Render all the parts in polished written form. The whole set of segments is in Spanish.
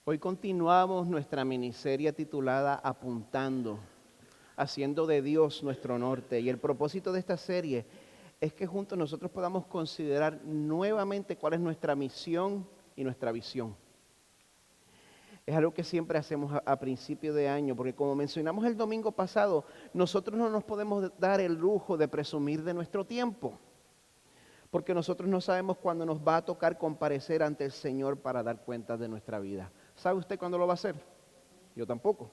Hoy continuamos nuestra miniserie titulada Apuntando, haciendo de Dios nuestro norte. Y el propósito de esta serie es que juntos nosotros podamos considerar nuevamente cuál es nuestra misión y nuestra visión. Es algo que siempre hacemos a principio de año, porque como mencionamos el domingo pasado, nosotros no nos podemos dar el lujo de presumir de nuestro tiempo, porque nosotros no sabemos cuándo nos va a tocar comparecer ante el Señor para dar cuenta de nuestra vida. ¿Sabe usted cuándo lo va a hacer? Yo tampoco.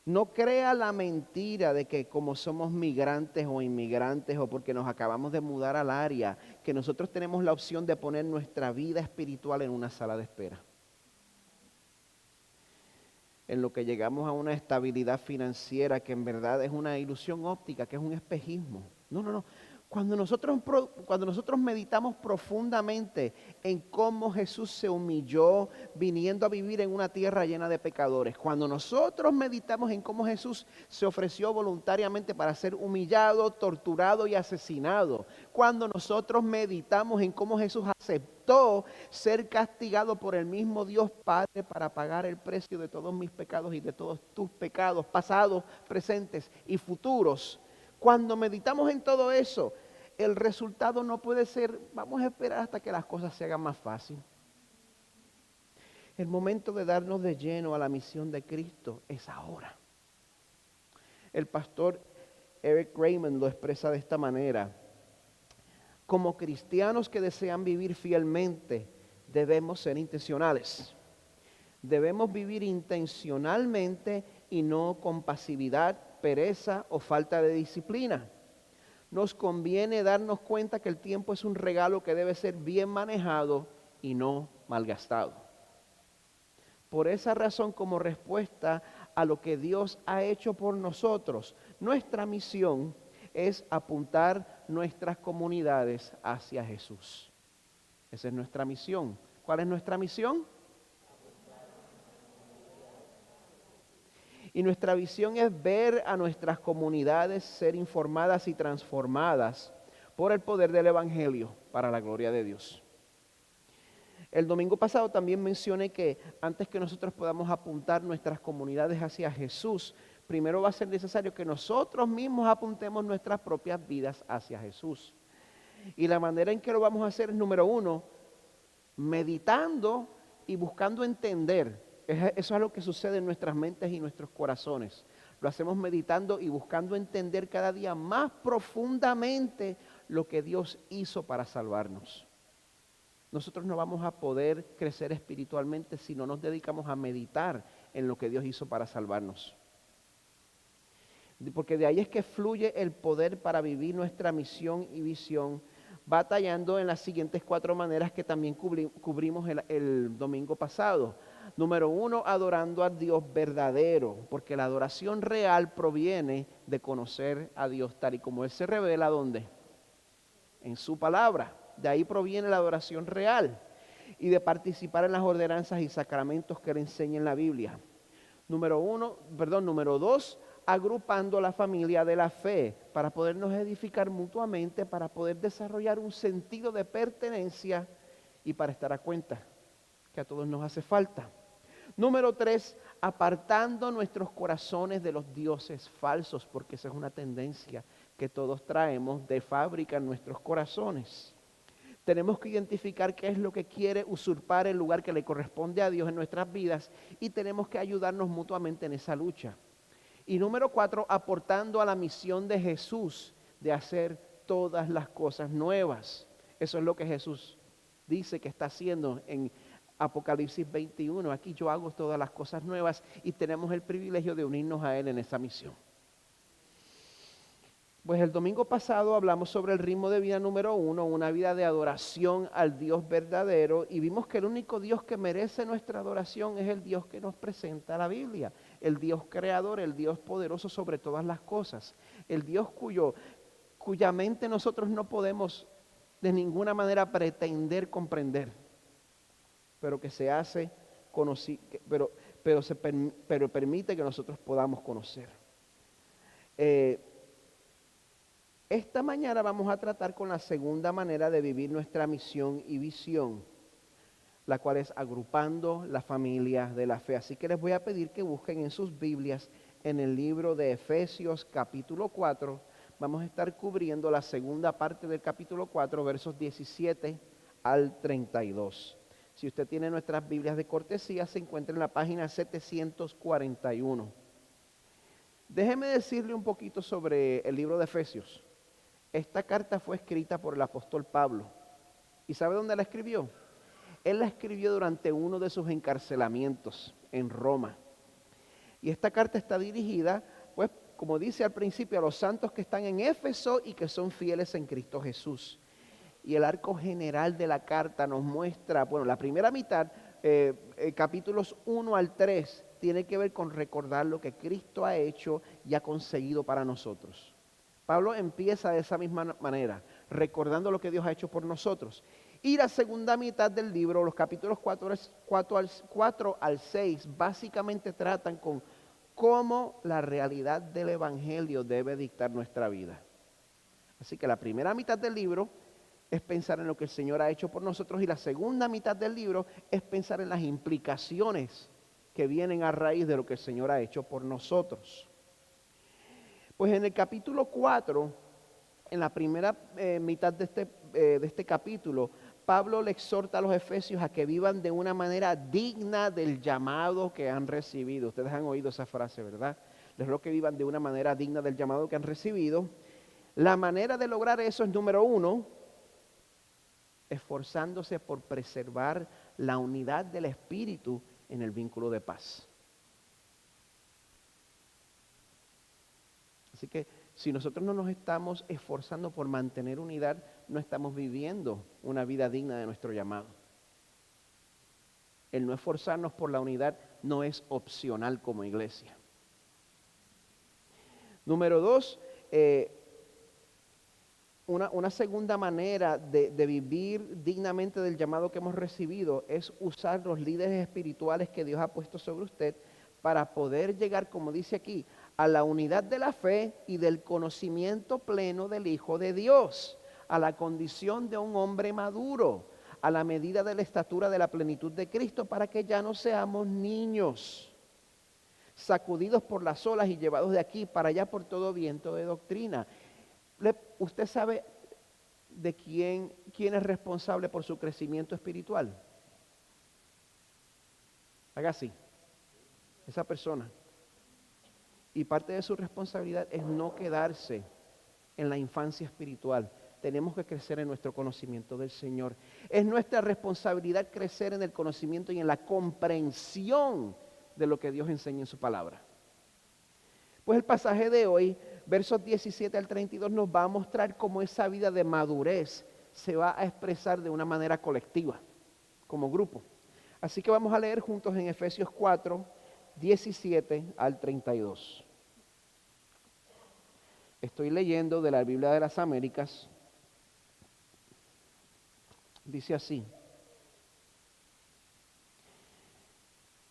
No crea la mentira de que como somos migrantes o inmigrantes o porque nos acabamos de mudar al área, que nosotros tenemos la opción de poner nuestra vida espiritual en una sala de espera. En lo que llegamos a una estabilidad financiera que en verdad es una ilusión óptica, que es un espejismo. No. Cuando nosotros meditamos profundamente en cómo Jesús se humilló viniendo a vivir en una tierra llena de pecadores, cuando nosotros meditamos en cómo Jesús se ofreció voluntariamente para ser humillado, torturado y asesinado, cuando nosotros meditamos en cómo Jesús aceptó ser castigado por el mismo Dios Padre para pagar el precio de todos mis pecados y de todos tus pecados pasados, presentes y futuros. Cuando meditamos en todo eso, el resultado no puede ser, vamos a esperar hasta que las cosas se hagan más fácil. El momento de darnos de lleno a la misión de Cristo es ahora. El pastor Eric Raymond lo expresa de esta manera: como cristianos que desean vivir fielmente, debemos ser intencionales. Debemos vivir intencionalmente y no con pasividad, pereza o falta de disciplina. Nos conviene darnos cuenta que el tiempo es un regalo que debe ser bien manejado y no malgastado. Por esa razón, como respuesta a lo que Dios ha hecho por nosotros, nuestra misión es apuntar nuestras comunidades hacia Jesús. Esa es nuestra misión. ¿Cuál es nuestra misión? Y nuestra visión es ver a nuestras comunidades ser informadas y transformadas por el poder del Evangelio para la gloria de Dios. El domingo pasado también mencioné que antes que nosotros podamos apuntar nuestras comunidades hacia Jesús, primero va a ser necesario que nosotros mismos apuntemos nuestras propias vidas hacia Jesús. Y la manera en que lo vamos a hacer es, número uno, meditando y buscando entender. Eso es lo que sucede en nuestras mentes y nuestros corazones. Lo hacemos meditando y buscando entender cada día más profundamente lo que Dios hizo para salvarnos. Nosotros no vamos a poder crecer espiritualmente si no nos dedicamos a meditar en lo que Dios hizo para salvarnos. Porque de ahí es que fluye el poder para vivir nuestra misión y visión, batallando en las siguientes 4 maneras que también cubrimos el domingo pasado. Número 1, adorando al Dios verdadero, porque la adoración real proviene de conocer a Dios tal y como Él se revela, ¿dónde? En su palabra. De ahí proviene la adoración real y de participar en las ordenanzas y sacramentos que Él enseña en la Biblia. Número 2, agrupando la familia de la fe para podernos edificar mutuamente, para poder desarrollar un sentido de pertenencia y para estar a cuenta que a todos nos hace falta. Número 3, apartando nuestros corazones de los dioses falsos, porque esa es una tendencia que todos traemos de fábrica en nuestros corazones. Tenemos que identificar qué es lo que quiere usurpar el lugar que le corresponde a Dios en nuestras vidas y tenemos que ayudarnos mutuamente en esa lucha. Y número 4, aportando a la misión de Jesús de hacer todas las cosas nuevas. Eso es lo que Jesús dice que está haciendo en Apocalipsis 21. Aquí yo hago todas las cosas nuevas y tenemos el privilegio de unirnos a Él en esa misión. Pues el domingo pasado hablamos sobre el ritmo de vida número 1, una vida de adoración al Dios verdadero, y vimos que el único Dios que merece nuestra adoración es el Dios que nos presenta la Biblia, el Dios creador, el Dios poderoso sobre todas las cosas, el Dios cuya mente nosotros no podemos de ninguna manera pretender comprender, pero que se hace pero permite que nosotros podamos conocer. Esta mañana vamos a tratar con la segunda manera de vivir nuestra misión y visión, la cual es agrupando la familia de la fe. Así que les voy a pedir que busquen en sus Biblias en el libro de Efesios capítulo 4. Vamos a estar cubriendo la segunda parte del capítulo 4, versos 17 al 32. Si usted tiene nuestras Biblias de cortesía, se encuentra en la página 741. Déjeme decirle un poquito sobre el libro de Efesios. Esta carta fue escrita por el apóstol Pablo. ¿Y sabe dónde la escribió? Él la escribió durante uno de sus encarcelamientos en Roma. Y esta carta está dirigida, pues, como dice al principio, a los santos que están en Éfeso y que son fieles en Cristo Jesús. Y el arco general de la carta nos muestra, bueno, la primera mitad, capítulos 1 al 3, tiene que ver con recordar lo que Cristo ha hecho y ha conseguido para nosotros. Pablo empieza de esa misma manera, recordando lo que Dios ha hecho por nosotros. Y la segunda mitad del libro, los capítulos 4 al 6, básicamente tratan con cómo la realidad del Evangelio debe dictar nuestra vida. Así que la primera mitad del libro es pensar en lo que el Señor ha hecho por nosotros y la segunda mitad del libro es pensar en las implicaciones que vienen a raíz de lo que el Señor ha hecho por nosotros. Pues en el capítulo 4, en la primera mitad de este capítulo, Pablo le exhorta a los efesios a que vivan de una manera digna del llamado que han recibido. Ustedes han oído esa frase, ¿verdad? Les ruego que vivan de una manera digna del llamado que han recibido. La manera de lograr eso es, número 1, esforzándose por preservar la unidad del espíritu en el vínculo de paz. Así que si nosotros no nos estamos esforzando por mantener unidad, no estamos viviendo una vida digna de nuestro llamado. El no esforzarnos por la unidad no es opcional como iglesia. Número 2, una segunda manera de vivir dignamente del llamado que hemos recibido es usar los líderes espirituales que Dios ha puesto sobre usted para poder llegar, como dice aquí, a la unidad de la fe y del conocimiento pleno del Hijo de Dios, a la condición de un hombre maduro, a la medida de la estatura de la plenitud de Cristo, para que ya no seamos niños, sacudidos por las olas y llevados de aquí para allá por todo viento de doctrina. ¿Usted sabe de quién es responsable por su crecimiento espiritual? Haga así, esa persona. Y parte de su responsabilidad es no quedarse en la infancia espiritual. Tenemos que crecer en nuestro conocimiento del Señor. Es nuestra responsabilidad crecer en el conocimiento y en la comprensión de lo que Dios enseña en su palabra. Pues el pasaje de hoy, versos 17 al 32, nos va a mostrar cómo esa vida de madurez se va a expresar de una manera colectiva, como grupo. Así que vamos a leer juntos en Efesios 4, 17 al 32. Estoy leyendo de la Biblia de las Américas. Dice así: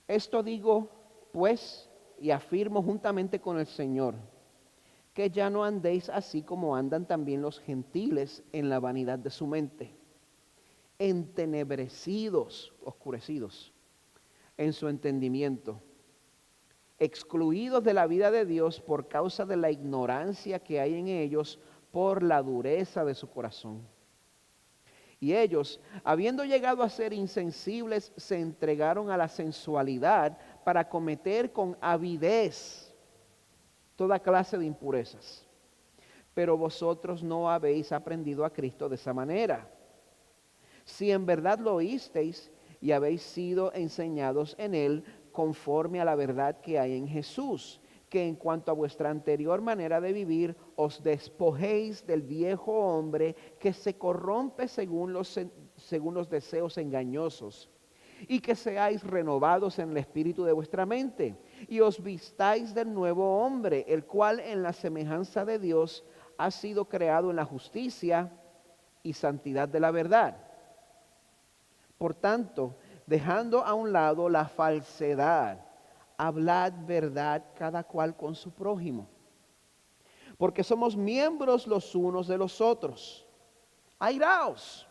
esto digo, pues, y afirmo juntamente con el Señor, que ya no andéis así como andan también los gentiles en la vanidad de su mente, entenebrecidos, oscurecidos en su entendimiento, excluidos de la vida de Dios por causa de la ignorancia que hay en ellos por la dureza de su corazón. Y ellos, habiendo llegado a ser insensibles, se entregaron a la sensualidad para cometer con avidez toda clase de impurezas. Pero vosotros no habéis aprendido a Cristo de esa manera. Si en verdad lo oísteis y habéis sido enseñados en Él conforme a la verdad que hay en Jesús, que en cuanto a vuestra anterior manera de vivir, os despojéis del viejo hombre que se corrompe según los deseos engañosos, y que seáis renovados en el espíritu de vuestra mente, y os vistáis del nuevo hombre, el cual en la semejanza de Dios ha sido creado en la justicia y santidad de la verdad. Por tanto, dejando a un lado la falsedad, hablad verdad cada cual con su prójimo, porque somos miembros los unos de los otros. Airaos,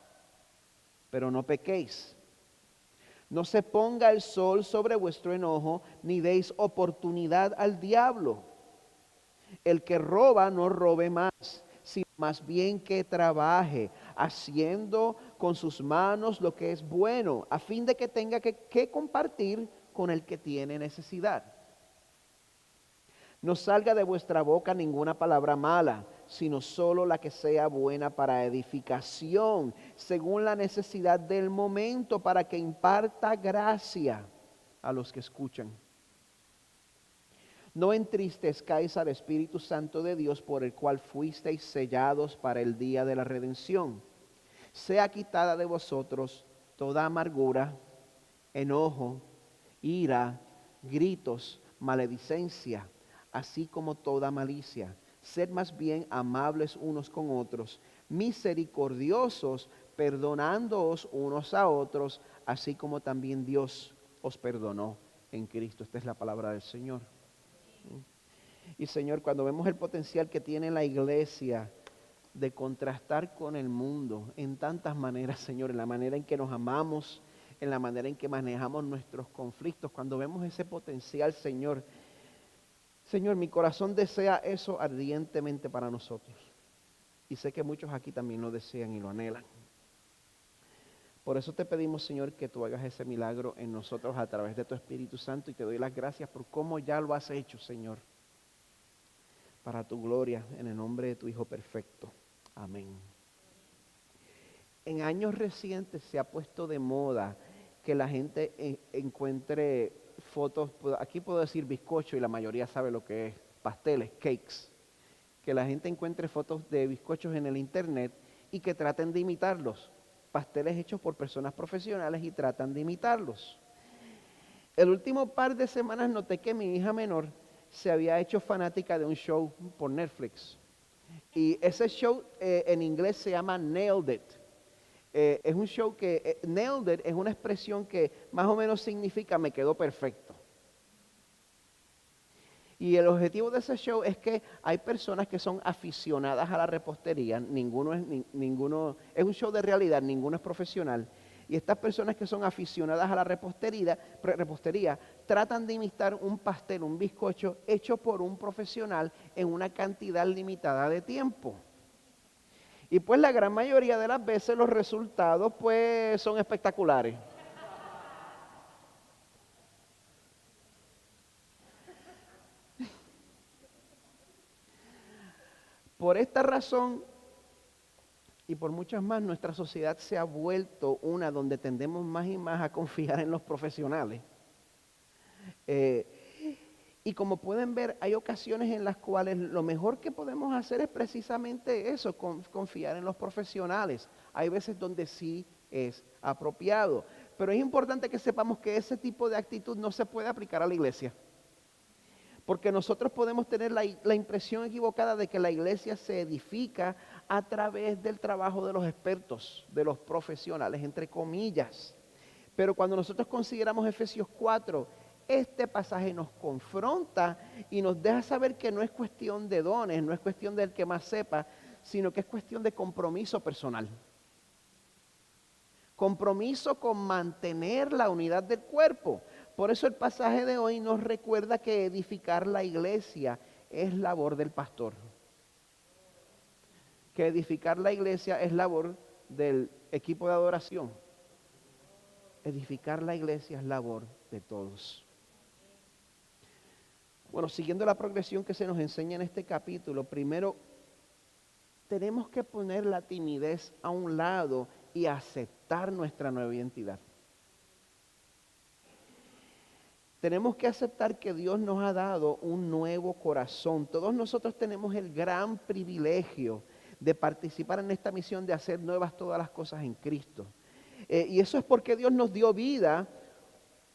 pero no pequéis. No se ponga el sol sobre vuestro enojo, ni deis oportunidad al diablo. El que roba no robe más, sino más bien que trabaje, haciendo con sus manos lo que es bueno, a fin de que tenga que compartir con el que tiene necesidad. No salga de vuestra boca ninguna palabra mala, sino solo la que sea buena para edificación, según la necesidad del momento, para que imparta gracia a los que escuchan. No entristezcáis al Espíritu Santo de Dios, por el cual fuisteis sellados para el día de la redención. Sea quitada de vosotros toda amargura, enojo, ira, gritos, maledicencia, así como toda malicia. Sed más bien amables unos con otros, misericordiosos, perdonándoos unos a otros, así como también Dios os perdonó en Cristo. Esta es la palabra del Señor. Y Señor, cuando vemos el potencial que tiene la iglesia de contrastar con el mundo en tantas maneras, Señor, en la manera en que nos amamos, en la manera en que manejamos nuestros conflictos, cuando vemos ese potencial, Señor, mi corazón desea eso ardientemente para nosotros. Y sé que muchos aquí también lo desean y lo anhelan. Por eso te pedimos, Señor, que tú hagas ese milagro en nosotros a través de tu Espíritu Santo, y te doy las gracias por cómo ya lo has hecho, Señor, para tu gloria, en el nombre de tu Hijo perfecto. Amén. En años recientes se ha puesto de moda que la gente encuentre fotos, aquí puedo decir bizcocho y la mayoría sabe lo que es, pasteles, cakes, que la gente encuentre fotos de bizcochos en el internet y que traten de imitarlos, pasteles hechos por personas profesionales y tratan de imitarlos. El último par de semanas noté que mi hija menor se había hecho fanática de un show por Netflix, y ese show en inglés se llama Nailed It. Es un show que, nailed it es una expresión que más o menos significa me quedó perfecto. Y el objetivo de ese show es que hay personas que son aficionadas a la repostería, ninguno es un show de realidad, ninguno es profesional. Y estas personas que son aficionadas a la repostería tratan de imitar un pastel, un bizcocho hecho por un profesional en una cantidad limitada de tiempo. Y pues la gran mayoría de las veces los resultados pues son espectaculares. Por esta razón y por muchas más, nuestra sociedad se ha vuelto una donde tendemos más y más a confiar en los profesionales. Y como pueden ver, hay ocasiones en las cuales lo mejor que podemos hacer es precisamente eso, confiar en los profesionales. Hay veces donde sí es apropiado, pero es importante que sepamos que ese tipo de actitud no se puede aplicar a la iglesia. Porque nosotros podemos tener la impresión equivocada de que la iglesia se edifica a través del trabajo de los expertos, de los profesionales, entre comillas. Pero cuando nosotros consideramos Efesios 4, este pasaje nos confronta y nos deja saber que no es cuestión de dones, no es cuestión del que más sepa, sino que es cuestión de compromiso personal. Compromiso con mantener la unidad del cuerpo. Por eso el pasaje de hoy nos recuerda que edificar la iglesia es labor del pastor. Que edificar la iglesia es labor del equipo de adoración. Edificar la iglesia es labor de todos. Bueno, siguiendo la progresión que se nos enseña en este capítulo, primero tenemos que poner la timidez a un lado y aceptar nuestra nueva identidad. Tenemos que aceptar que Dios nos ha dado un nuevo corazón. Todos nosotros tenemos el gran privilegio de participar en esta misión de hacer nuevas todas las cosas en Cristo. Y eso es porque Dios nos dio vida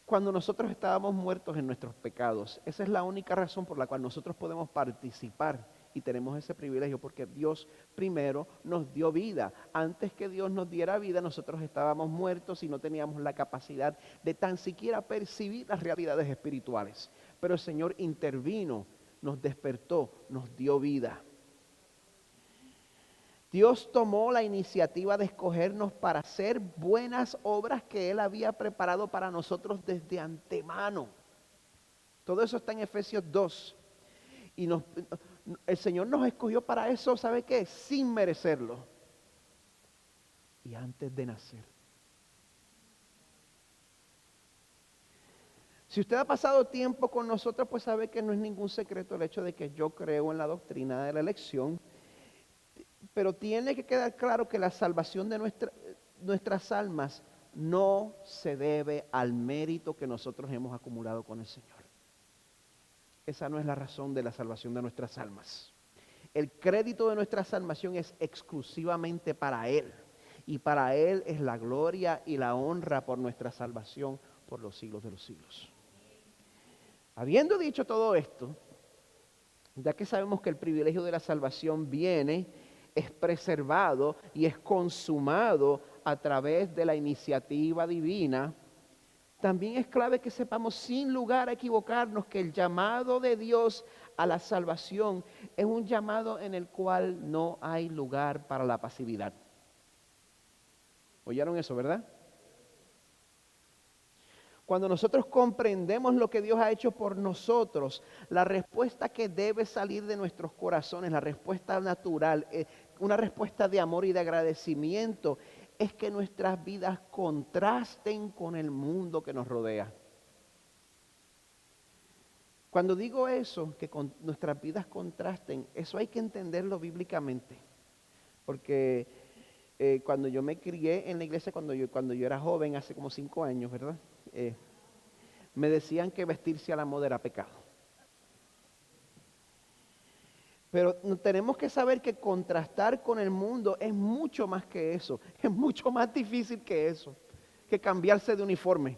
cuando nosotros estábamos muertos en nuestros pecados. Esa es la única razón por la cual nosotros podemos participar y tenemos ese privilegio, porque Dios primero nos dio vida. Antes que Dios nos diera vida, nosotros estábamos muertos y no teníamos la capacidad de tan siquiera percibir las realidades espirituales. Pero el Señor intervino, nos despertó, nos dio vida. Dios tomó la iniciativa de escogernos para hacer buenas obras que Él había preparado para nosotros desde antemano. Todo eso está en Efesios 2. Y el Señor nos escogió para eso, ¿sabe qué? Sin merecerlo. Y antes de nacer. Si usted ha pasado tiempo con nosotros, pues sabe que no es ningún secreto el hecho de que yo creo en la doctrina de la elección. Pero tiene que quedar claro que la salvación de nuestras almas no se debe al mérito que nosotros hemos acumulado con el Señor. Esa no es la razón de la salvación de nuestras almas. El crédito de nuestra salvación es exclusivamente para Él. Y para Él es la gloria y la honra por nuestra salvación por los siglos de los siglos. Habiendo dicho todo esto, ya que sabemos que el privilegio de la salvación viene, es preservado y es consumado a través de la iniciativa divina, también es clave que sepamos sin lugar a equivocarnos que el llamado de Dios a la salvación es un llamado en el cual no hay lugar para la pasividad. ¿Oyeron eso, verdad? Cuando nosotros comprendemos lo que Dios ha hecho por nosotros, la respuesta que debe salir de nuestros corazones, la respuesta natural, una respuesta de amor y de agradecimiento, es que nuestras vidas contrasten con el mundo que nos rodea. Cuando digo eso, que nuestras vidas contrasten, eso hay que entenderlo bíblicamente. Porque cuando yo me crié en la iglesia, cuando yo era joven, hace como 5 años, ¿verdad? Me decían que vestirse a la moda era pecado. Pero tenemos que saber que contrastar con el mundo es mucho más que eso. Es mucho más difícil que eso, que cambiarse de uniforme.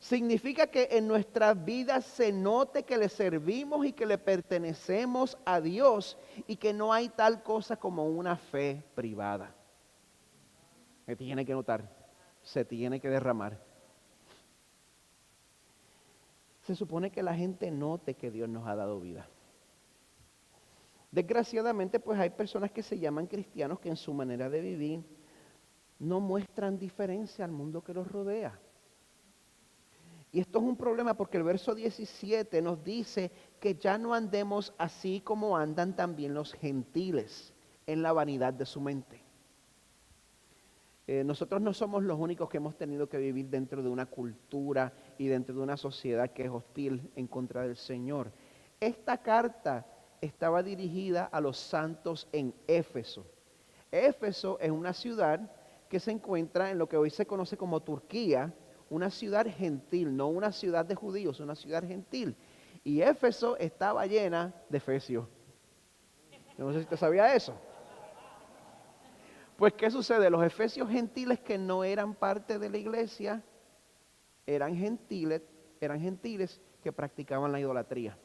Significa que en nuestras vidas se note que le servimos y que le pertenecemos a Dios y que no hay tal cosa como una fe privada. Se tiene que notar, se tiene que derramar. Se supone que la gente note que Dios nos ha dado vida. Desgraciadamente, pues hay personas que se llaman cristianos que en su manera de vivir no muestran diferencia al mundo que los rodea. Y esto es un problema porque el verso 17 nos dice que ya no andemos así como andan también los gentiles en la vanidad de su mente. Nosotros no somos los únicos que hemos tenido que vivir dentro de una cultura y dentro de una sociedad que es hostil en contra del Señor. Esta carta estaba dirigida a los santos en Éfeso. Éfeso es una ciudad que se encuentra en lo que hoy se conoce como Turquía, una ciudad gentil, no una ciudad de judíos, una ciudad gentil. Y Éfeso estaba llena de efesios. Yo no sé si usted sabía eso. Pues, ¿qué sucede? Los efesios gentiles que no eran parte de la iglesia, eran gentiles que practicaban la idolatría.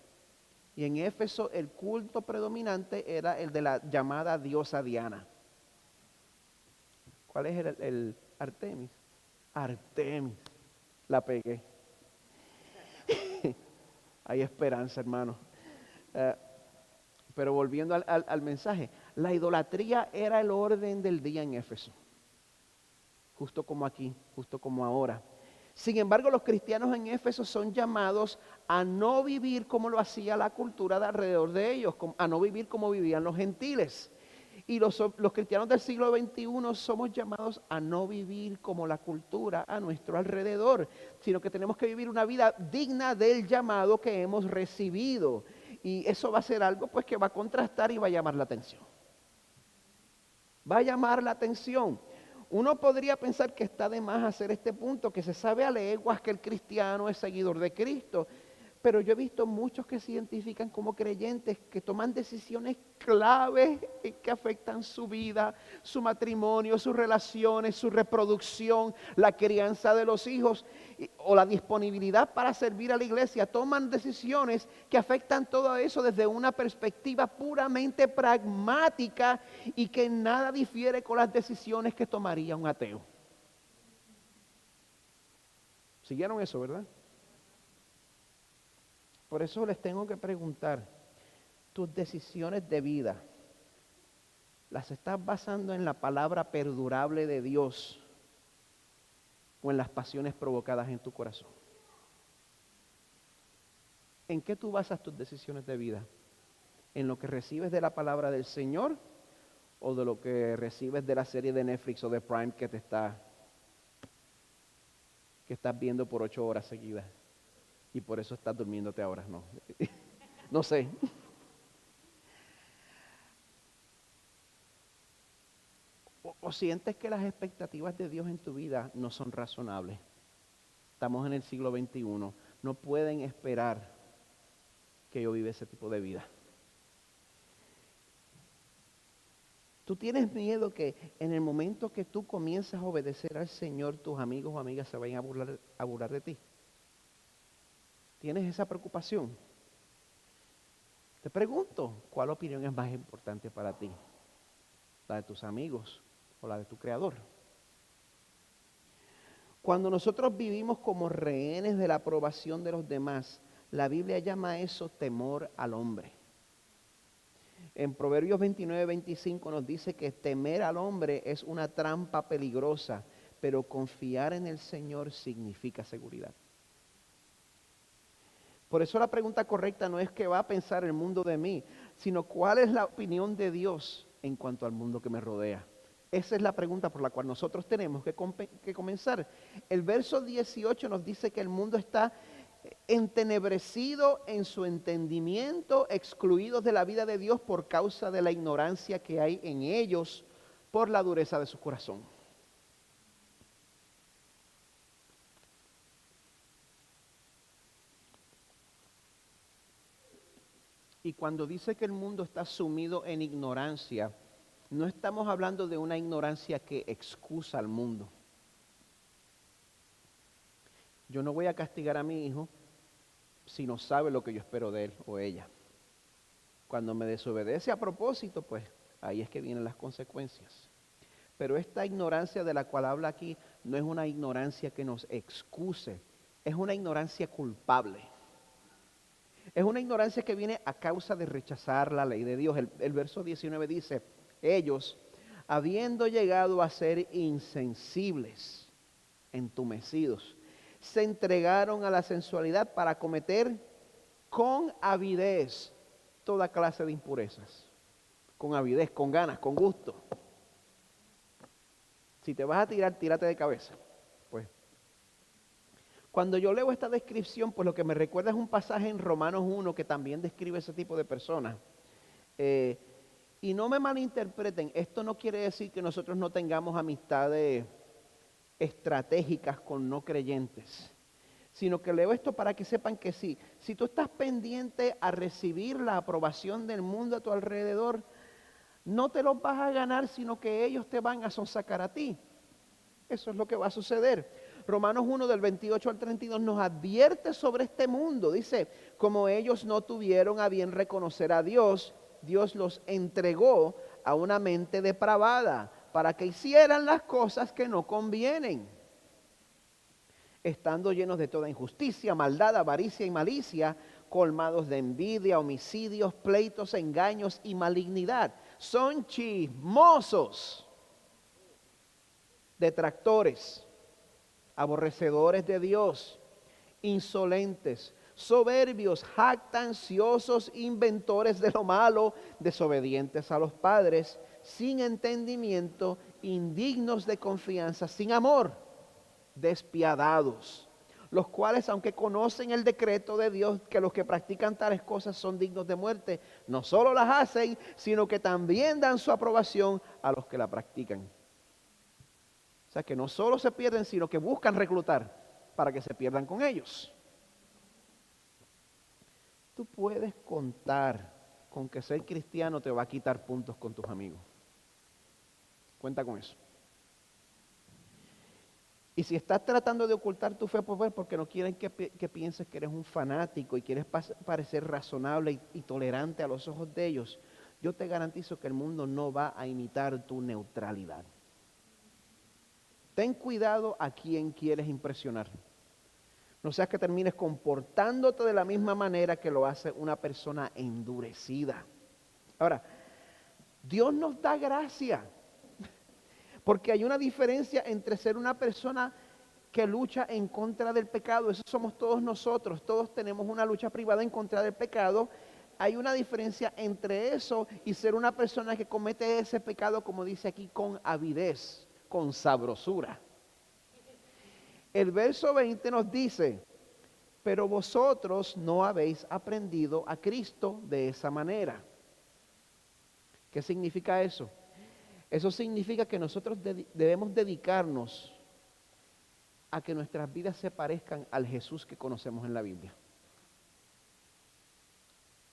Y en Éfeso el culto predominante era el de la llamada diosa Diana. ¿Cuál es el Artemis? Artemis. La pegué. Hay esperanza, hermano. Pero volviendo al mensaje, la idolatría era el orden del día en Éfeso. Justo como aquí, justo como ahora. Sin embargo, los cristianos en Éfeso son llamados a no vivir como lo hacía la cultura de alrededor de ellos, a no vivir como vivían los gentiles. Y los cristianos del siglo XXI somos llamados a no vivir como la cultura a nuestro alrededor, sino que tenemos que vivir una vida digna del llamado que hemos recibido. Y eso va a ser algo pues que va a contrastar y va a llamar la atención. Va a llamar la atención. Uno podría pensar que está de más hacer este punto, que se sabe a leguas que el cristiano es seguidor de Cristo. Pero yo he visto muchos que se identifican como creyentes, que toman decisiones claves que afectan su vida, su matrimonio, sus relaciones, su reproducción, la crianza de los hijos o la disponibilidad para servir a la iglesia. Toman decisiones que afectan todo eso desde una perspectiva puramente pragmática y que nada difiere con las decisiones que tomaría un ateo. ¿Siguieron eso, verdad? Por eso les tengo que preguntar, tus decisiones de vida, ¿Las estás basando en la palabra perdurable de Dios o en las pasiones provocadas en tu corazón? ¿En qué tú basas tus decisiones de vida? ¿En lo que recibes de la palabra del Señor o de lo que recibes de la serie de Netflix o de Prime que estás viendo por 8 horas seguidas y por eso estás durmiéndote ahora? No, no sé. O sientes que las expectativas de Dios en tu vida no son razonables. Estamos en el siglo XXI. No pueden esperar que yo viva ese tipo de vida. Tú tienes miedo que en el momento que tú comienzas a obedecer al Señor, tus amigos o amigas se vayan a burlar de ti. ¿Tienes esa preocupación? Te pregunto, ¿cuál opinión es más importante para ti? ¿La de tus amigos o la de tu Creador? Cuando nosotros vivimos como rehenes de la aprobación de los demás, la Biblia llama a eso temor al hombre. En Proverbios 29-25 nos dice que temer al hombre es una trampa peligrosa, pero confiar en el Señor significa seguridad. Por eso la pregunta correcta no es qué va a pensar el mundo de mí, sino cuál es la opinión de Dios en cuanto al mundo que me rodea. Esa es la pregunta por la cual nosotros tenemos que comenzar. El verso 18 nos dice que el mundo está entenebrecido en su entendimiento, excluidos de la vida de Dios por causa de la ignorancia que hay en ellos por la dureza de su corazón. Y cuando dice que el mundo está sumido en ignorancia, no estamos hablando de una ignorancia que excusa al mundo. Yo no voy a castigar a mi hijo si no sabe lo que yo espero de él o ella. Cuando me desobedece a propósito, pues ahí es que vienen las consecuencias. Pero esta ignorancia de la cual habla aquí no es una ignorancia que nos excuse, es una ignorancia culpable. Es una ignorancia que viene a causa de rechazar la ley de Dios. El verso 19 dice, ellos, habiendo llegado a ser insensibles, entumecidos, se entregaron a la sensualidad para cometer con avidez toda clase de impurezas. Con avidez, con ganas, con gusto. Si te vas a tirar, tírate de cabeza. Pues, cuando yo leo esta descripción, pues lo que me recuerda es un pasaje en Romanos 1 que también describe ese tipo de personas. Y no me malinterpreten, esto no quiere decir que nosotros no tengamos amistades estratégicas con no creyentes, sino que leo esto para que sepan que sí, si tú estás pendiente a recibir la aprobación del mundo a tu alrededor, no te los vas a ganar, sino que ellos te van a sonsacar a ti. Eso es lo que va a suceder. Romanos 1 del 28 al 32 nos advierte sobre este mundo. Dice, como ellos no tuvieron a bien reconocer a Dios, Dios los entregó a una mente depravada para que hicieran las cosas que no convienen, estando llenos de toda injusticia, maldad, avaricia y malicia, colmados de envidia, homicidios, pleitos, engaños y malignidad. Son chismosos, detractores, aborrecedores de Dios, insolentes, soberbios, jactanciosos, inventores de lo malo, desobedientes a los padres, sin entendimiento, indignos de confianza, sin amor, despiadados, los cuales, aunque conocen el decreto de Dios, que los que practican tales cosas son dignos de muerte, no solo las hacen, sino que también dan su aprobación a los que la practican. O sea que no solo se pierden, sino que buscan reclutar para que se pierdan con ellos. Tú puedes contar con que ser cristiano te va a quitar puntos con tus amigos. Cuenta con eso. Y si estás tratando de ocultar tu fe, pues porque no quieren que pienses que eres un fanático y quieres parecer razonable y tolerante a los ojos de ellos, yo te garantizo que el mundo no va a imitar tu neutralidad. Ten cuidado a quien quieres impresionar. No seas que termines comportándote de la misma manera que lo hace una persona endurecida. Ahora, Dios nos da gracia. Porque hay una diferencia entre ser una persona que lucha en contra del pecado. Eso somos todos nosotros. Todos tenemos una lucha privada en contra del pecado. Hay una diferencia entre eso y ser una persona que comete ese pecado, como dice aquí, con avidez, con sabrosura. El verso 20 nos dice, pero vosotros no habéis aprendido a Cristo de esa manera. ¿Qué significa eso? Eso significa que nosotros debemos dedicarnos a que nuestras vidas se parezcan al Jesús que conocemos en la Biblia.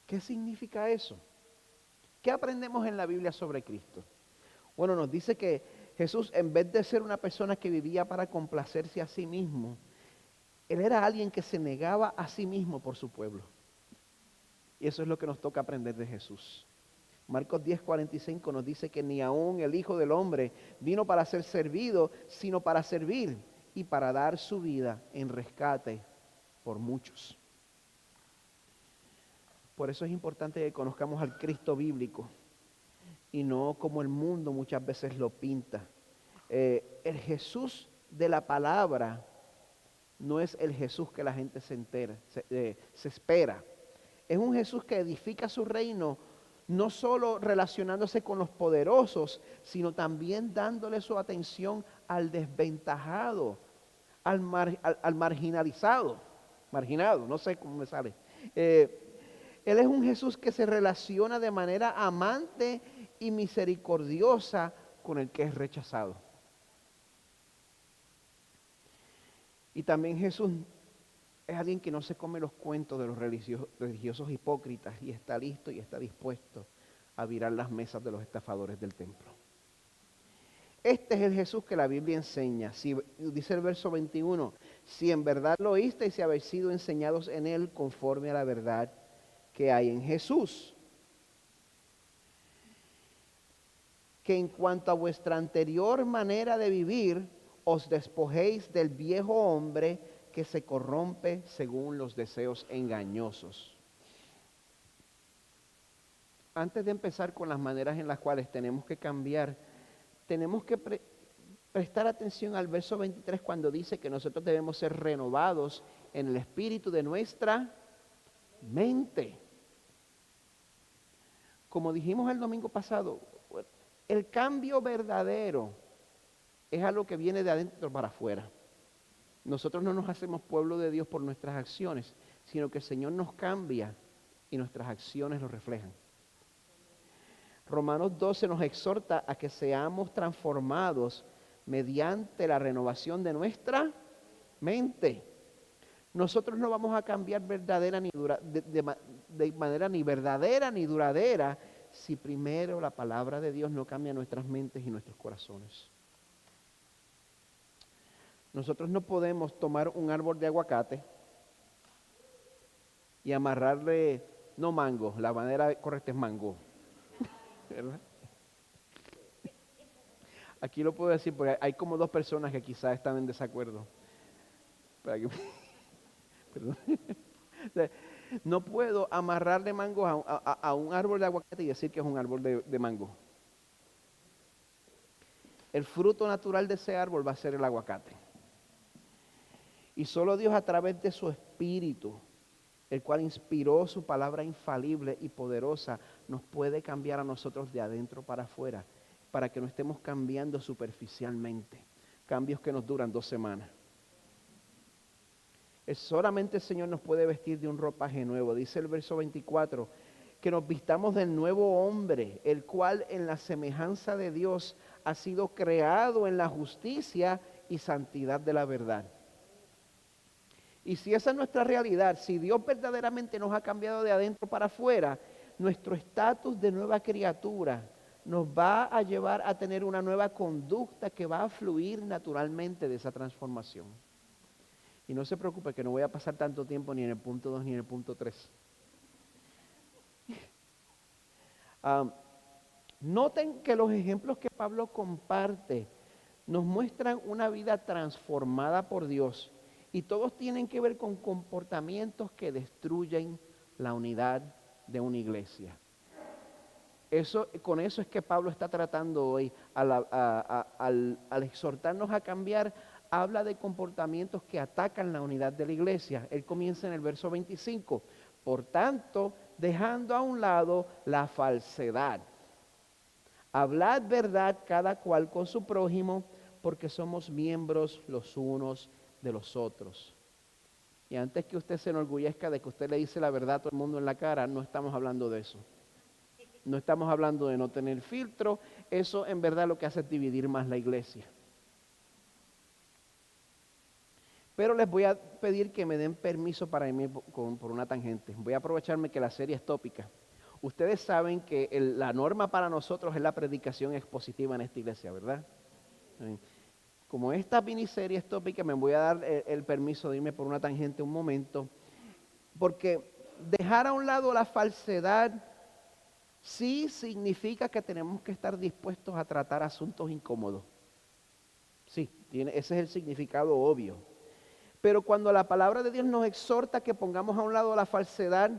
¿Qué significa eso? ¿Qué aprendemos en la Biblia sobre Cristo? Bueno, nos dice que Jesús, en vez de ser una persona que vivía para complacerse a sí mismo, Él era alguien que se negaba a sí mismo por su pueblo. Y eso es lo que nos toca aprender de Jesús. Marcos 10:45 nos dice que ni aun el Hijo del Hombre vino para ser servido, sino para servir y para dar su vida en rescate por muchos. Por eso es importante que conozcamos al Cristo bíblico y no como el mundo muchas veces lo pinta. El Jesús de la palabra no es el Jesús que la gente se espera. Es un Jesús que edifica su reino no solo relacionándose con los poderosos, sino también dándole su atención al desventajado, al marginado, no sé cómo me sale. Él es un Jesús que se relaciona de manera amante y misericordiosa con el que es rechazado. Y también Jesús es alguien que no se come los cuentos de los religiosos hipócritas y está listo y está dispuesto a virar las mesas de los estafadores del templo. Este es el Jesús que la Biblia enseña. Dice el verso 21, si en verdad lo oísteis y habéis sido enseñados en él conforme a la verdad que hay en Jesús. Que en cuanto a vuestra anterior manera de vivir, os despojéis del viejo hombre que se corrompe según los deseos engañosos. Antes de empezar con las maneras en las cuales tenemos que cambiar, tenemos que prestar atención al verso 23 cuando dice que nosotros debemos ser renovados en el espíritu de nuestra mente. Como dijimos el domingo pasado, el cambio verdadero es algo que viene de adentro para afuera. Nosotros no nos hacemos pueblo de Dios por nuestras acciones, sino que el Señor nos cambia y nuestras acciones lo reflejan. Romanos 12 nos exhorta a que seamos transformados mediante la renovación de nuestra mente. Nosotros no vamos a cambiar de manera ni verdadera ni duradera si primero la palabra de Dios no cambia nuestras mentes y nuestros corazones. Nosotros no podemos tomar un árbol de aguacate y amarrarle, no mango, la manera correcta es mango, ¿verdad? Aquí lo puedo decir porque hay como dos personas que quizás están en desacuerdo. Perdón. No puedo amarrarle mango a un árbol de aguacate y decir que es un árbol de mango. El fruto natural de ese árbol va a ser el aguacate. Y solo Dios a través de su Espíritu, el cual inspiró su palabra infalible y poderosa, nos puede cambiar a nosotros de adentro para afuera, para que no estemos cambiando superficialmente, cambios que nos duran 2 semanas. Solamente el Señor nos puede vestir de un ropaje nuevo. Dice el verso 24, que nos vistamos del nuevo hombre, el cual en la semejanza de Dios ha sido creado en la justicia y santidad de la verdad. Y si esa es nuestra realidad, si Dios verdaderamente nos ha cambiado de adentro para afuera, nuestro estatus de nueva criatura nos va a llevar a tener una nueva conducta que va a fluir naturalmente de esa transformación. Y no se preocupe que no voy a pasar tanto tiempo ni en el punto 2 ni en el punto 3. Noten que los ejemplos que Pablo comparte nos muestran una vida transformada por Dios y todos tienen que ver con comportamientos que destruyen la unidad de una iglesia. Con eso es que Pablo está tratando hoy al exhortarnos a cambiar. Habla de comportamientos que atacan la unidad de la iglesia. Él comienza en el verso 25. Por tanto, dejando a un lado la falsedad, hablad verdad cada cual con su prójimo, porque somos miembros los unos de los otros. Y antes que usted se enorgullezca de que usted le dice la verdad a todo el mundo en la cara, no estamos hablando de eso. No estamos hablando de no tener filtro. Eso en verdad lo que hace es dividir más la iglesia. Pero les voy a pedir que me den permiso para irme por una tangente. Voy a aprovecharme que la serie es tópica. Ustedes saben que la norma para nosotros es la predicación expositiva en esta iglesia, ¿verdad? Como esta miniserie es tópica, me voy a dar el permiso de irme por una tangente un momento, porque dejar a un lado la falsedad sí significa que tenemos que estar dispuestos a tratar asuntos incómodos. Sí, ese es el significado obvio. Pero cuando la palabra de Dios nos exhorta que pongamos a un lado la falsedad,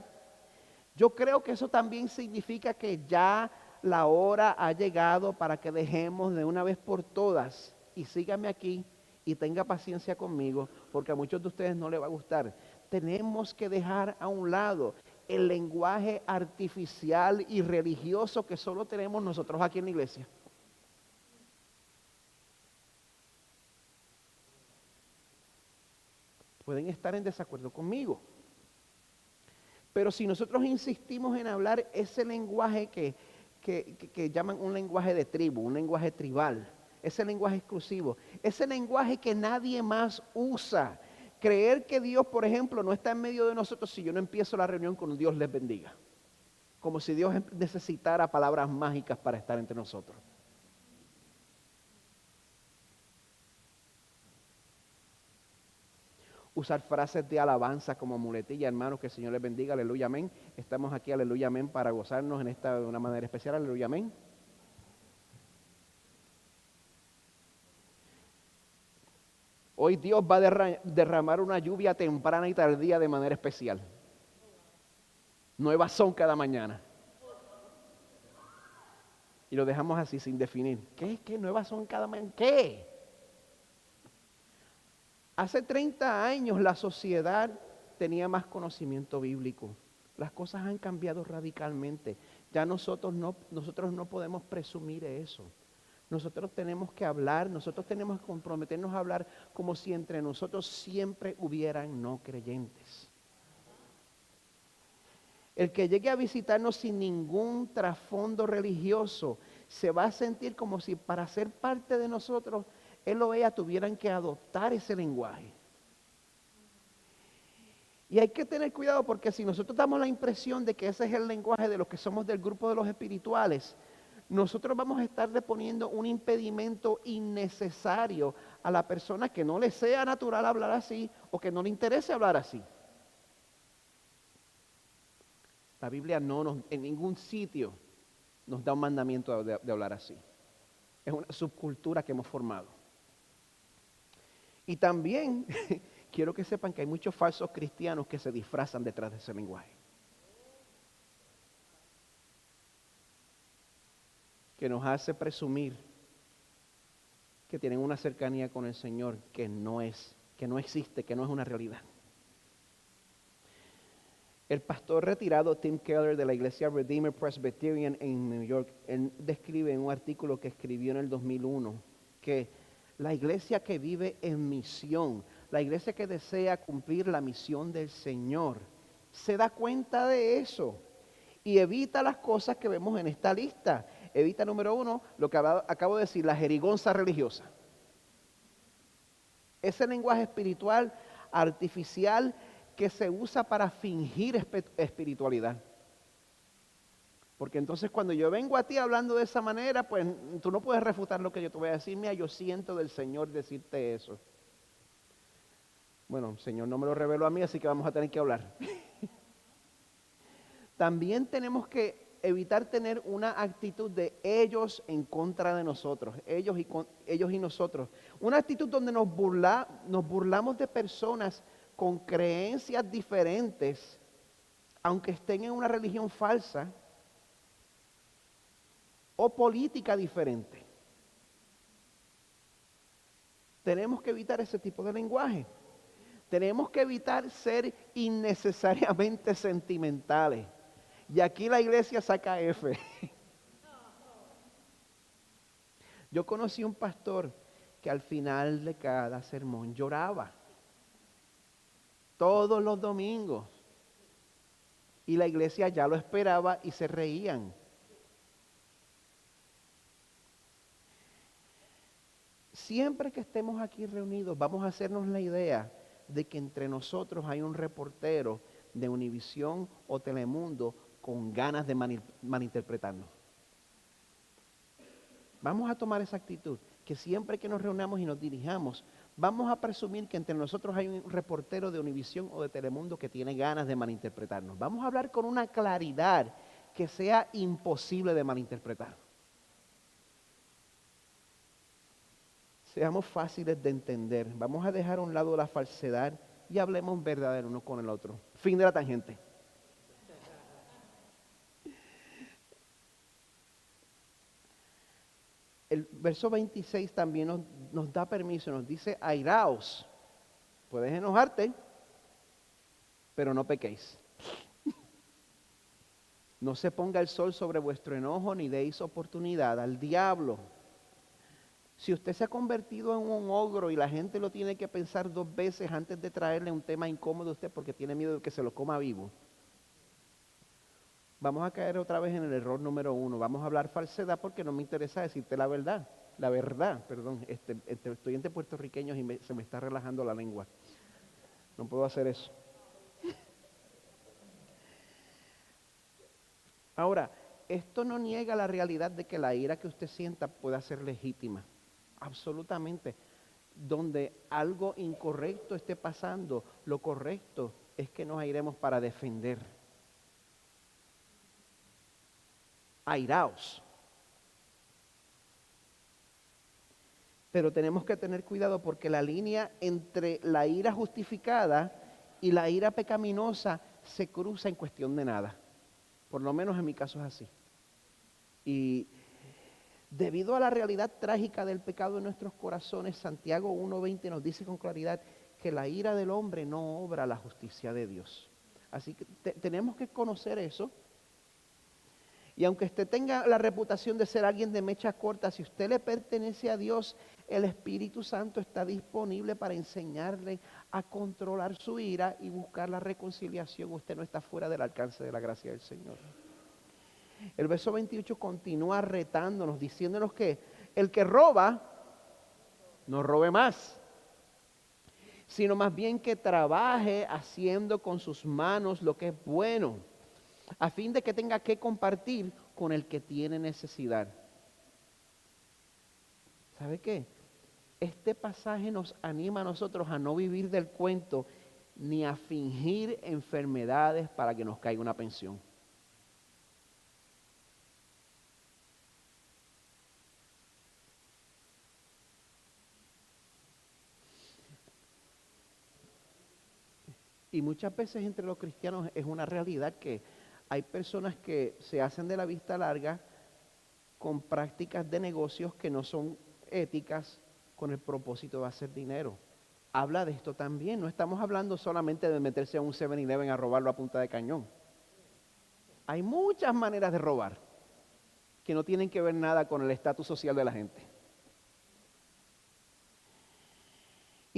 yo creo que eso también significa que ya la hora ha llegado para que dejemos de una vez por todas, y sígame aquí y tenga paciencia conmigo, porque a muchos de ustedes no les va a gustar. Tenemos que dejar a un lado el lenguaje artificial y religioso que solo tenemos nosotros aquí en la iglesia. Pueden estar en desacuerdo conmigo. Pero si nosotros insistimos en hablar ese lenguaje que llaman un lenguaje de tribu, un lenguaje tribal, ese lenguaje exclusivo, ese lenguaje que nadie más usa, creer que Dios, por ejemplo, no está en medio de nosotros si yo no empiezo la reunión con un Dios les bendiga, como si Dios necesitara palabras mágicas para estar entre nosotros. Usar frases de alabanza como muletilla, hermanos, que el Señor les bendiga, aleluya, amén. Estamos aquí, aleluya, amén, para gozarnos en esta de una manera especial, aleluya, amén. Hoy Dios va a derramar una lluvia temprana y tardía de manera especial. Nuevas son cada mañana. Y lo dejamos así sin definir. ¿Qué nuevas son cada mañana? ¿Qué? Hace 30 años la sociedad tenía más conocimiento bíblico. Las cosas han cambiado radicalmente. Ya nosotros no podemos presumir eso. Nosotros tenemos que hablar, nosotros tenemos que comprometernos a hablar como si entre nosotros siempre hubieran no creyentes. El que llegue a visitarnos sin ningún trasfondo religioso se va a sentir como si para ser parte de nosotros él o ella tuvieran que adoptar ese lenguaje. Y hay que tener cuidado porque si nosotros damos la impresión de que ese es el lenguaje de los que somos del grupo de los espirituales, nosotros vamos a estarle poniendo un impedimento innecesario a la persona que no le sea natural hablar así o que no le interese hablar así. La Biblia en ningún sitio nos da un mandamiento de hablar así. Es una subcultura que hemos formado. Y también quiero que sepan que hay muchos falsos cristianos que se disfrazan detrás de ese lenguaje. Que nos hace presumir que tienen una cercanía con el Señor que no existe, que no es una realidad. El pastor retirado Tim Keller de la iglesia Redeemer Presbyterian en New York, él describe en un artículo que escribió en el 2001 que la iglesia que vive en misión, la iglesia que desea cumplir la misión del Señor, se da cuenta de eso y evita las cosas que vemos en esta lista. Evita, número 1, lo que acabo de decir, la jerigonza religiosa. Ese lenguaje espiritual, artificial, que se usa para fingir espiritualidad. Porque entonces cuando yo vengo a ti hablando de esa manera, pues tú no puedes refutar lo que yo te voy a decir. Mira, yo siento del Señor decirte eso. Bueno, el Señor no me lo reveló a mí, así que vamos a tener que hablar. También tenemos que evitar tener una actitud de ellos en contra de nosotros, ellos y nosotros. Una actitud donde nos burlamos de personas con creencias diferentes, aunque estén en una religión falsa. o política diferente. Tenemos que evitar ese tipo de lenguaje. Tenemos que evitar ser innecesariamente sentimentales. Y aquí la iglesia saca F. Yo conocí un pastor que al final de cada sermón lloraba. Todos los domingos. Y la iglesia ya lo esperaba y se reían. Siempre que estemos aquí reunidos, vamos a hacernos la idea de que entre nosotros hay un reportero de Univisión o Telemundo con ganas de malinterpretarnos. Vamos a tomar esa actitud, que siempre que nos reunamos y nos dirijamos, vamos a presumir que entre nosotros hay un reportero de Univisión o de Telemundo que tiene ganas de malinterpretarnos. Vamos a hablar con una claridad que sea imposible de malinterpretar. Seamos fáciles de entender. Vamos a dejar a un lado la falsedad y hablemos verdad el uno con el otro. Fin de la tangente. El verso 26 también nos da permiso, nos dice, airaos. Puedes enojarte, pero no pequéis. No se ponga el sol sobre vuestro enojo, ni deis oportunidad al diablo. Si usted se ha convertido en un ogro y la gente lo tiene que pensar 2 veces antes de traerle un tema incómodo a usted porque tiene miedo de que se lo coma vivo, vamos a caer otra vez en el error número 1. Vamos a hablar falsedad porque no me interesa decirte la verdad. La verdad, perdón. Estoy entre puertorriqueños y se me está relajando la lengua. No puedo hacer eso. Ahora, esto no niega la realidad de que la ira que usted sienta pueda ser legítima. Absolutamente. Donde algo incorrecto esté pasando, lo correcto es que nos airemos para defender. Airaos. Pero tenemos que tener cuidado porque la línea entre la ira justificada y la ira pecaminosa se cruza en cuestión de nada. Por lo menos en mi caso es así. Y debido a la realidad trágica del pecado en nuestros corazones, Santiago 1:20 nos dice con claridad que la ira del hombre no obra la justicia de Dios. Así que tenemos que conocer eso. Y aunque usted tenga la reputación de ser alguien de mecha corta, si usted le pertenece a Dios, el Espíritu Santo está disponible para enseñarle a controlar su ira y buscar la reconciliación. Usted no está fuera del alcance de la gracia del Señor. El verso 28 continúa retándonos, diciéndonos que el que roba, no robe más, sino más bien que trabaje haciendo con sus manos lo que es bueno, a fin de que tenga que compartir con el que tiene necesidad. ¿Sabe qué? Este pasaje nos anima a nosotros a no vivir del cuento ni a fingir enfermedades para que nos caiga una pensión. Y muchas veces entre los cristianos es una realidad que hay personas que se hacen de la vista larga con prácticas de negocios que no son éticas con el propósito de hacer dinero. Habla de esto también. No estamos hablando solamente de meterse a un 7-Eleven a robarlo a punta de cañón. Hay muchas maneras de robar que no tienen que ver nada con el estatus social de la gente.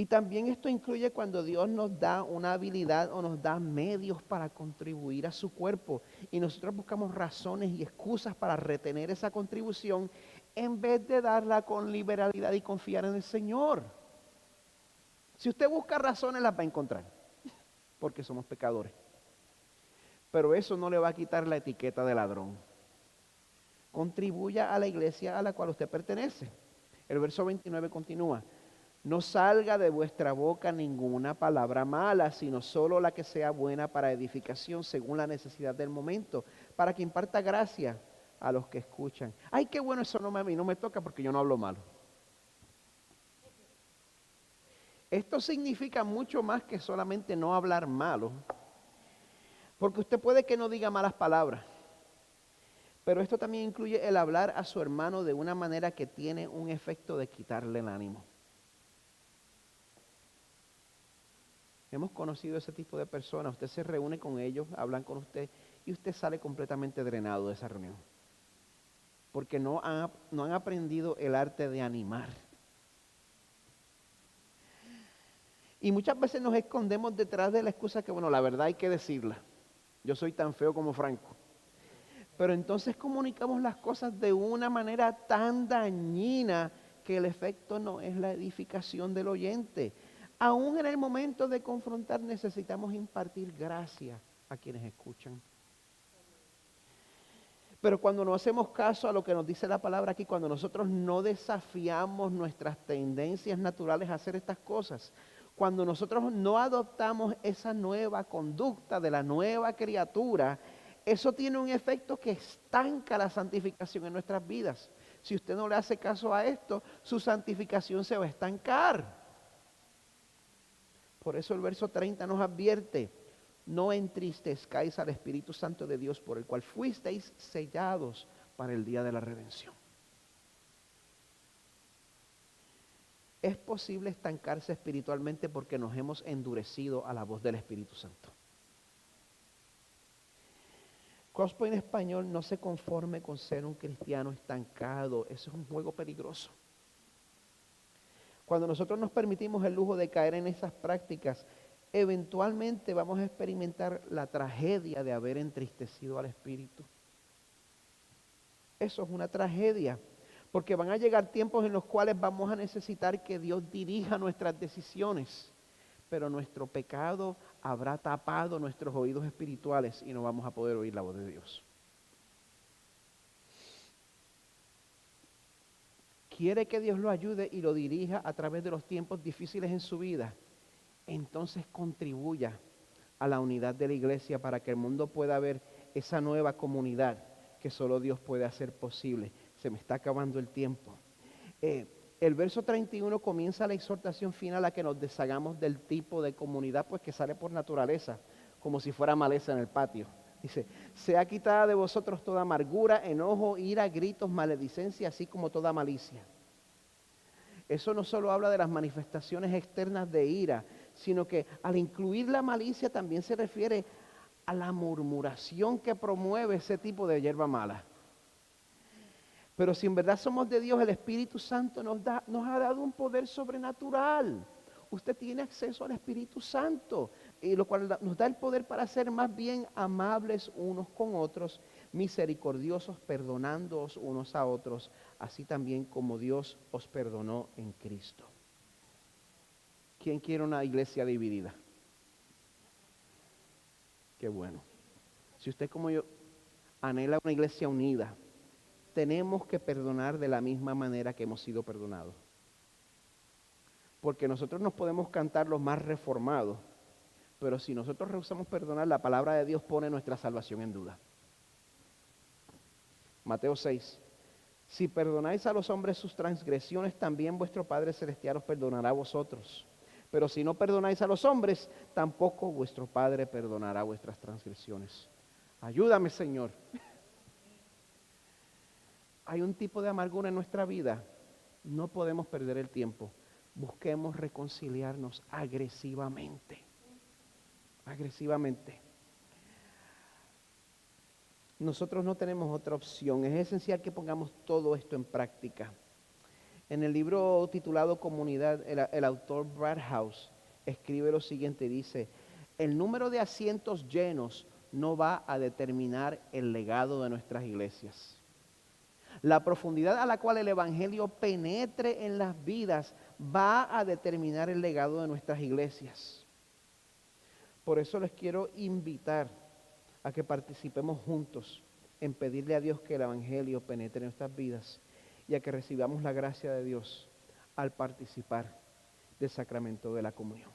Y también esto incluye cuando Dios nos da una habilidad o nos da medios para contribuir a su cuerpo y nosotros buscamos razones y excusas para retener esa contribución en vez de darla con liberalidad y confiar en el Señor. Si usted busca razones, las va a encontrar, porque somos pecadores. Pero eso no le va a quitar la etiqueta de ladrón. Contribuya a la iglesia a la cual usted pertenece. El verso 29 continúa. No salga de vuestra boca ninguna palabra mala, sino solo la que sea buena para edificación según la necesidad del momento, para que imparta gracia a los que escuchan. Ay, qué bueno, eso a mí no me toca porque yo no hablo malo. Esto significa mucho más que solamente no hablar malo, porque usted puede que no diga malas palabras, Pero esto también incluye el hablar a su hermano de una manera que tiene un efecto de quitarle el ánimo. Hemos conocido ese tipo de personas. Usted se reúne con ellos, hablan con usted y usted sale completamente drenado de esa reunión. Porque no han aprendido el arte de animar. Y muchas veces nos escondemos detrás de la excusa que, bueno, la verdad hay que decirla. Yo soy tan feo como Franco. Pero entonces comunicamos las cosas de una manera tan dañina que el efecto no es la edificación del oyente. Aún en el momento de confrontar necesitamos impartir gracia a quienes escuchan. Pero cuando no hacemos caso a lo que nos dice la palabra aquí, cuando nosotros no desafiamos nuestras tendencias naturales a hacer estas cosas, cuando nosotros no adoptamos esa nueva conducta de la nueva criatura, eso tiene un efecto que estanca la santificación en nuestras vidas. Si usted no le hace caso a esto, su santificación se va a estancar. Por eso el verso 30 nos advierte: no entristezcáis al Espíritu Santo de Dios, por el cual fuisteis sellados para el día de la redención. Es posible estancarse espiritualmente porque nos hemos endurecido a la voz del Espíritu Santo. Crosspoint Español no se conforme con ser un cristiano estancado. Eso es un juego peligroso. Cuando nosotros nos permitimos el lujo de caer en esas prácticas, eventualmente vamos a experimentar la tragedia de haber entristecido al Espíritu. Eso es una tragedia, porque van a llegar tiempos en los cuales vamos a necesitar que Dios dirija nuestras decisiones, pero nuestro pecado habrá tapado nuestros oídos espirituales y no vamos a poder oír la voz de Dios. ¿Quiere que Dios lo ayude y lo dirija a través de los tiempos difíciles en su vida? Entonces contribuya a la unidad de la iglesia para que el mundo pueda ver esa nueva comunidad que solo Dios puede hacer posible. Se me está acabando el tiempo. El verso 31 comienza la exhortación final a que nos deshagamos del tipo de comunidad pues que sale por naturaleza, como si fuera maleza en el patio. Dice: sea quitada de vosotros toda amargura, enojo, ira, gritos, maledicencia, así como toda malicia. Eso no solo habla de las manifestaciones externas de ira, sino que al incluir la malicia también se refiere a la murmuración que promueve ese tipo de hierba mala. Pero si en verdad somos de Dios, el Espíritu Santo nos ha dado un poder sobrenatural. Usted tiene acceso al Espíritu Santo, y lo cual nos da el poder para ser más bien amables unos con otros, misericordiosos, perdonándoos unos a otros, así también como Dios os perdonó en Cristo. ¿Quién quiere una iglesia dividida? Qué bueno. Si usted como yo anhela una iglesia unida, tenemos que perdonar de la misma manera que hemos sido perdonados. Porque nosotros nos podemos cantar los más reformados, pero si nosotros rehusamos perdonar, la palabra de Dios pone nuestra salvación en duda. Mateo 6. Si perdonáis a los hombres sus transgresiones, también vuestro Padre Celestial os perdonará a vosotros. Pero si no perdonáis a los hombres, tampoco vuestro Padre perdonará vuestras transgresiones. Ayúdame, Señor. Hay un tipo de amargura en nuestra vida. No podemos perder el tiempo. Busquemos reconciliarnos agresivamente. Agresivamente. Nosotros no tenemos otra opción. Es esencial que pongamos todo esto en práctica. En el libro titulado Comunidad, el autor Brad House escribe lo siguiente, dice: el número de asientos llenos no va a determinar el legado de nuestras iglesias. La profundidad a la cual el Evangelio penetre en las vidas va a determinar el legado de nuestras iglesias. Por eso les quiero invitar a que participemos juntos en pedirle a Dios que el Evangelio penetre en nuestras vidas y a que recibamos la gracia de Dios al participar del sacramento de la comunión.